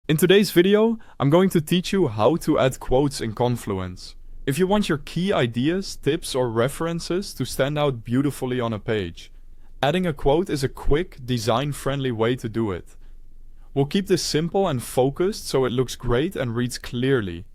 In today's video, I'm going to teach you how to add quotes in Confluence. If you want your key ideas, tips, or references to stand out beautifully on a page, adding a quote is a quick, design-friendly way to do it. We'll keep this simple and focused so it looks great and reads clearly.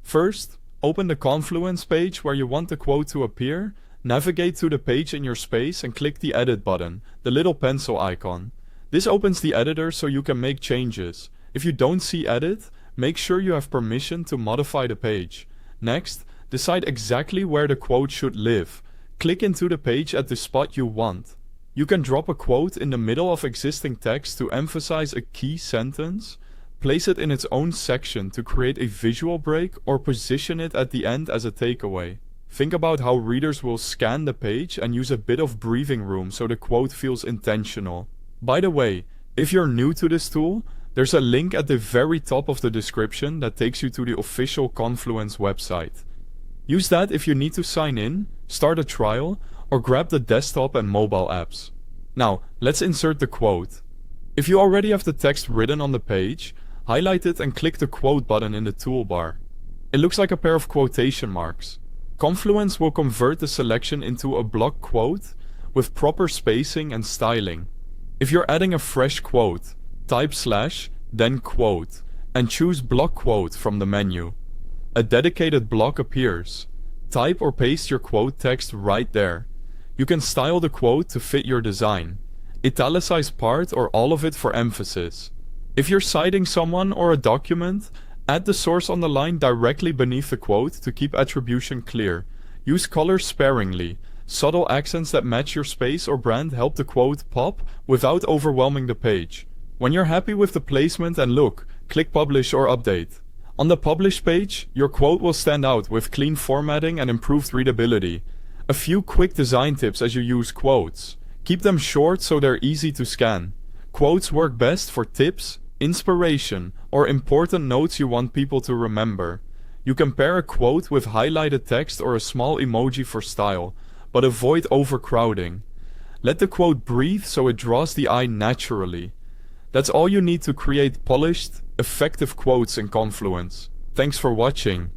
First, open the Confluence page where you want the quote to appear, navigate to the page in your space and click the Edit button, the little pencil icon. This opens the editor so you can make changes. If you don't see Edit, make sure you have permission to modify the page. Next, decide exactly where the quote should live. Click into the page at the spot you want. You can drop a quote in the middle of existing text to emphasize a key sentence, place it in its own section to create a visual break, or position it at the end as a takeaway. Think about how readers will scan the page and use a bit of breathing room so the quote feels intentional. By the way, if you're new to this tool, there's a link at the very top of the description that takes you to the official Confluence website. Use that if you need to sign in, start a trial, or grab the desktop and mobile apps. Now, let's insert the quote. If you already have the text written on the page, highlight it and click the quote button in the toolbar. It looks like a pair of quotation marks. Confluence will convert the selection into a block quote with proper spacing and styling. If you're adding a fresh quote, type / then quote, and choose block quote from the menu. A dedicated block appears. Type or paste your quote text right there. You can style the quote to fit your design. Italicize part or all of it for emphasis. If you're citing someone or a document, add the source on the line directly beneath the quote to keep attribution clear. Use colors sparingly. Subtle accents that match your space or brand help the quote pop without overwhelming the page. When you're happy with the placement and look, click Publish or Update. On the Publish page, your quote will stand out with clean formatting and improved readability. A few quick design tips as you use quotes. Keep them short so they're easy to scan. Quotes work best for tips, inspiration, or important notes you want people to remember. You can pair a quote with highlighted text or a small emoji for style, but avoid overcrowding. Let the quote breathe so it draws the eye naturally. That's all you need to create polished, effective quotes in Confluence. Thanks for watching.